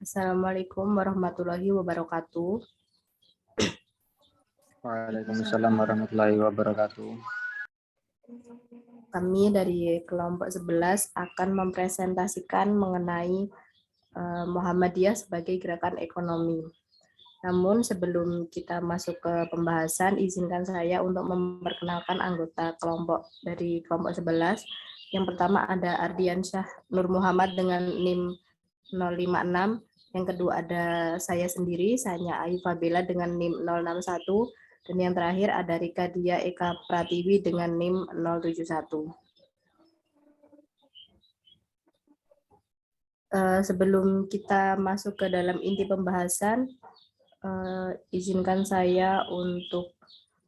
Assalamualaikum warahmatullahi wabarakatuh. Waalaikumsalam warahmatullahi wabarakatuh. Kami dari kelompok 11 akan mempresentasikan mengenai Muhammadiyah sebagai gerakan ekonomi. Namun sebelum kita masuk ke pembahasan, izinkan saya untuk memperkenalkan anggota kelompok dari kelompok 11. Yang pertama ada Ardiansyah Nur Muhammad dengan NIM 056. Yang kedua ada saya sendiri, saya Ayu Fabela dengan NIM 061. Dan yang terakhir ada Rika Dia Eka Pratiwi dengan NIM 071. Sebelum kita masuk ke dalam inti pembahasan, izinkan saya untuk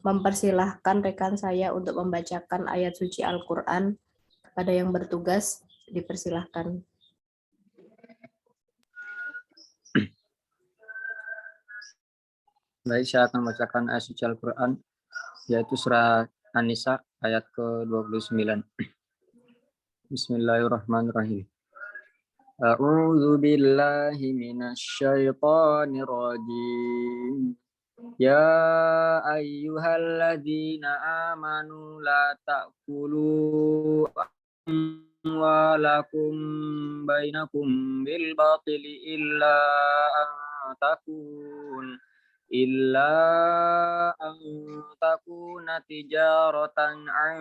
mempersilahkan rekan saya untuk membacakan ayat suci Al-Quran. Kepada yang bertugas, dipersilahkan. Baik, saya akan membacakan ayat suci Al-Quran, yaitu surah An-Nisa ayat ke-29. Bismillahirrahmanirrahim. A'udzu billahi minasyaitonir rajim. Ya ayyuhalladzina amanu la ta'kulu amwalakum bainakum bil batili illa an takuna tijaratan an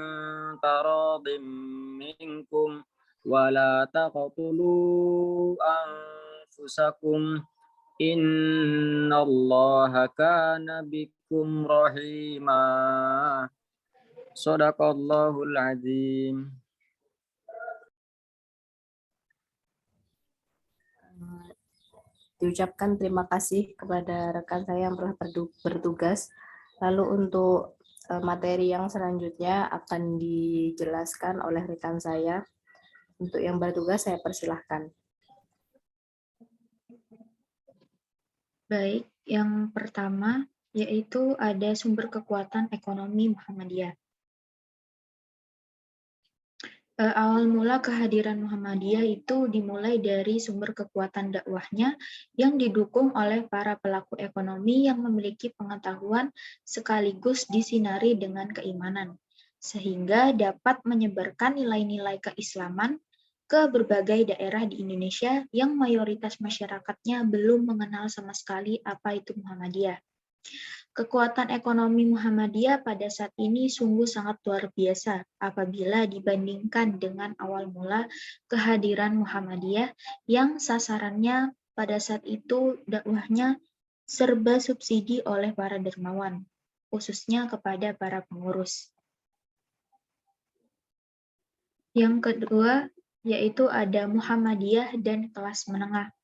taradim minkum wala taqtulu anfusakum innallaha kana bikum rahima. Shadaqallahul azim. Diucapkan terima kasih kepada rekan saya yang telah bertugas. Lalu untuk materi yang selanjutnya akan dijelaskan oleh rekan saya. Untuk yang bertugas saya persilahkan. Baik, yang pertama yaitu ada sumber kekuatan ekonomi Muhammadiyah. Awal mula kehadiran Muhammadiyah itu dimulai dari sumber kekuatan dakwahnya yang didukung oleh para pelaku ekonomi yang memiliki pengetahuan sekaligus disinari dengan keimanan, sehingga dapat menyebarkan nilai-nilai keislaman ke berbagai daerah di Indonesia yang mayoritas masyarakatnya belum mengenal sama sekali apa itu Muhammadiyah. Kekuatan ekonomi Muhammadiyah pada saat ini sungguh sangat luar biasa apabila dibandingkan dengan awal mula kehadiran Muhammadiyah yang sasarannya pada saat itu dakwahnya serba subsidi oleh para dermawan, khususnya kepada para pengurus. Yang kedua, yaitu ada Muhammadiyah dan kelas menengah.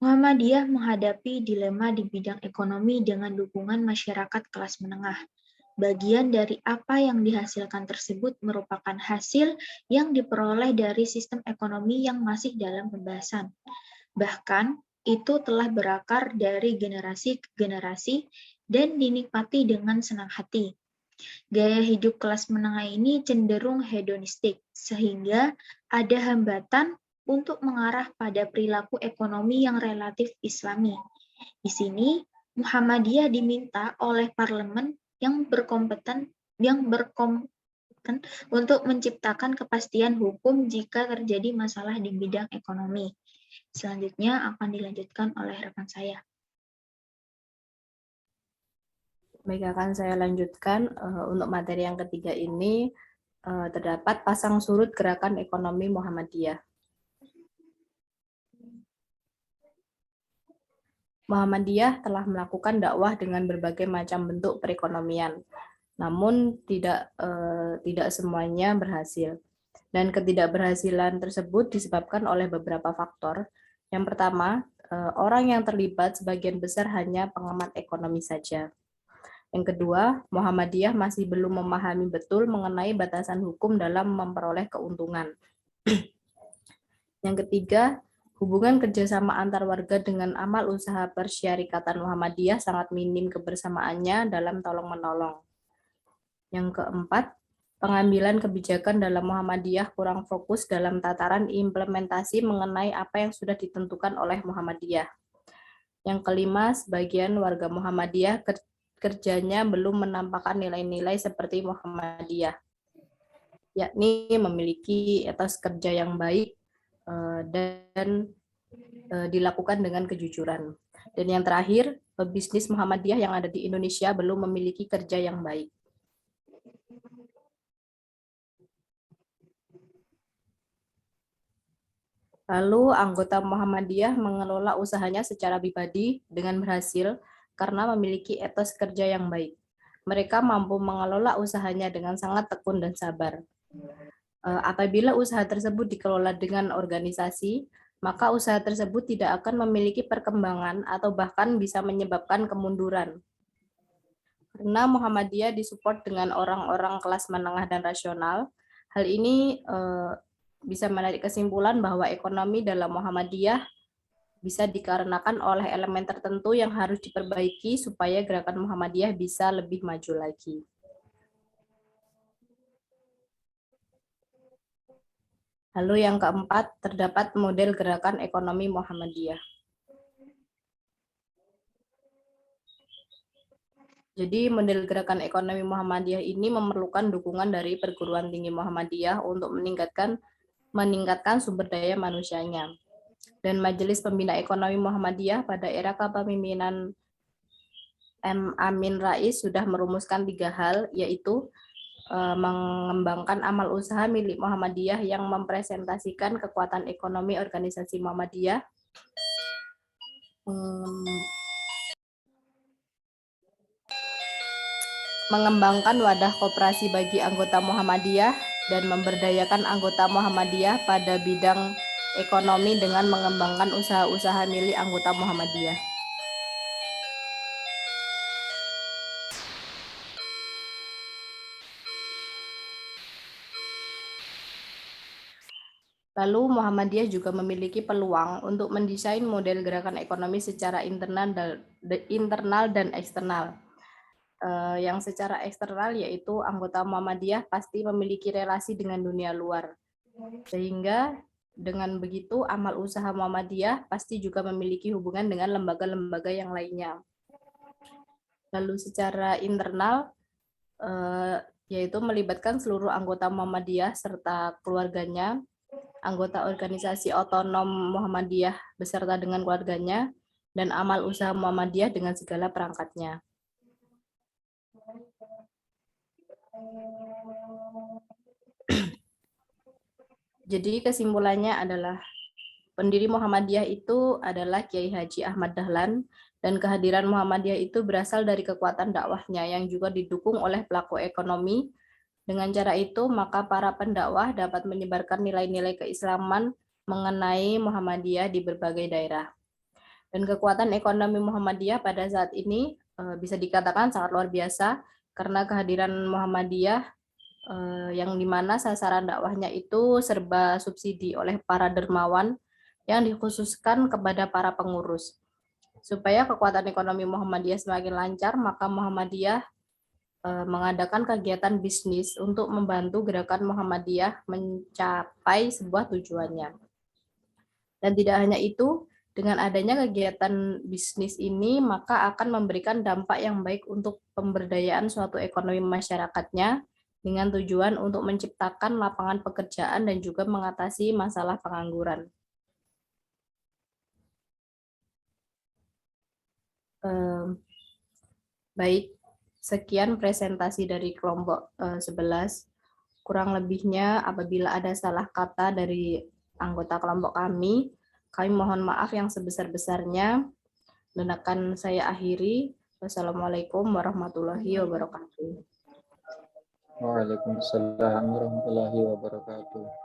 Muhammadiyah menghadapi dilema di bidang ekonomi dengan dukungan masyarakat kelas menengah. Bagian dari apa yang dihasilkan tersebut merupakan hasil yang diperoleh dari sistem ekonomi yang masih dalam pembahasan. Bahkan, itu telah berakar dari generasi ke generasi dan dinikmati dengan senang hati. Gaya hidup kelas menengah ini cenderung hedonistik, sehingga ada hambatan untuk mengarah pada perilaku ekonomi yang relatif Islami. Di sini, Muhammadiyah diminta oleh parlemen yang berkompeten untuk menciptakan kepastian hukum jika terjadi masalah di bidang ekonomi. Selanjutnya akan dilanjutkan oleh rekan saya. Baik, akan saya lanjutkan. Untuk materi yang ketiga ini terdapat pasang surut gerakan ekonomi Muhammadiyah. Muhammadiyah telah melakukan dakwah dengan berbagai macam bentuk perekonomian, namun tidak semuanya berhasil. Dan ketidakberhasilan tersebut disebabkan oleh beberapa faktor. Yang pertama, orang yang terlibat sebagian besar hanya pengamat ekonomi saja. Yang kedua, Muhammadiyah masih belum memahami betul mengenai batasan hukum dalam memperoleh keuntungan. Yang ketiga, hubungan kerjasama antar warga dengan amal usaha persyarikatan Muhammadiyah sangat minim kebersamaannya dalam tolong-menolong. Yang keempat, pengambilan kebijakan dalam Muhammadiyah kurang fokus dalam tataran implementasi mengenai apa yang sudah ditentukan oleh Muhammadiyah. Yang kelima, sebagian warga Muhammadiyah kerjanya belum menampakkan nilai-nilai seperti Muhammadiyah, yakni memiliki etos kerja yang baik dan dilakukan dengan kejujuran. Dan yang terakhir, pebisnis Muhammadiyah yang ada di Indonesia belum memiliki kerja yang baik. Lalu anggota Muhammadiyah mengelola usahanya secara pribadi dengan berhasil karena memiliki etos kerja yang baik. Mereka mampu mengelola usahanya dengan sangat tekun dan sabar. Apabila usaha tersebut dikelola dengan organisasi, maka usaha tersebut tidak akan memiliki perkembangan atau bahkan bisa menyebabkan kemunduran. Karena Muhammadiyah disupport dengan orang-orang kelas menengah dan rasional, hal ini bisa menarik kesimpulan bahwa ekonomi dalam Muhammadiyah bisa dikarenakan oleh elemen tertentu yang harus diperbaiki supaya gerakan Muhammadiyah bisa lebih maju lagi. Lalu yang keempat, terdapat model gerakan ekonomi Muhammadiyah. Jadi model gerakan ekonomi Muhammadiyah ini memerlukan dukungan dari perguruan tinggi Muhammadiyah untuk meningkatkan sumber daya manusianya. Dan Majelis Pembina Ekonomi Muhammadiyah pada era kepemimpinan M. Amin Rais sudah merumuskan 3 hal, yaitu mengembangkan amal usaha milik Muhammadiyah yang mempresentasikan kekuatan ekonomi organisasi Muhammadiyah, mengembangkan wadah koperasi bagi anggota Muhammadiyah, dan memberdayakan anggota Muhammadiyah pada bidang ekonomi dengan mengembangkan usaha-usaha milik anggota Muhammadiyah. Lalu Muhammadiyah juga memiliki peluang untuk mendesain model gerakan ekonomi secara internal dan eksternal. Yang secara eksternal yaitu anggota Muhammadiyah pasti memiliki relasi dengan dunia luar. Sehingga dengan begitu amal usaha Muhammadiyah pasti juga memiliki hubungan dengan lembaga-lembaga yang lainnya. Lalu secara internal yaitu melibatkan seluruh anggota Muhammadiyah serta keluarganya, anggota organisasi otonom Muhammadiyah beserta dengan keluarganya, dan amal usaha Muhammadiyah dengan segala perangkatnya. Jadi kesimpulannya adalah pendiri Muhammadiyah itu adalah Kiai Haji Ahmad Dahlan, dan kehadiran Muhammadiyah itu berasal dari kekuatan dakwahnya yang juga didukung oleh pelaku ekonomi. Dengan cara itu, maka para pendakwah dapat menyebarkan nilai-nilai keislaman mengenai Muhammadiyah di berbagai daerah. Dan kekuatan ekonomi Muhammadiyah pada saat ini bisa dikatakan sangat luar biasa karena kehadiran Muhammadiyah yang dimana sasaran dakwahnya itu serba subsidi oleh para dermawan yang dikhususkan kepada para pengurus. Supaya kekuatan ekonomi Muhammadiyah semakin lancar, maka Muhammadiyah mengadakan kegiatan bisnis untuk membantu gerakan Muhammadiyah mencapai sebuah tujuannya. Dan tidak hanya itu, dengan adanya kegiatan bisnis ini, maka akan memberikan dampak yang baik untuk pemberdayaan suatu ekonomi masyarakatnya dengan tujuan untuk menciptakan lapangan pekerjaan dan juga mengatasi masalah pengangguran. Baik. Sekian presentasi dari kelompok 11. Kurang lebihnya apabila ada salah kata dari anggota kelompok kami mohon maaf yang sebesar-besarnya, dan akan saya akhiri. Wassalamualaikum warahmatullahi wabarakatuh. Waalaikumsalam warahmatullahi wabarakatuh.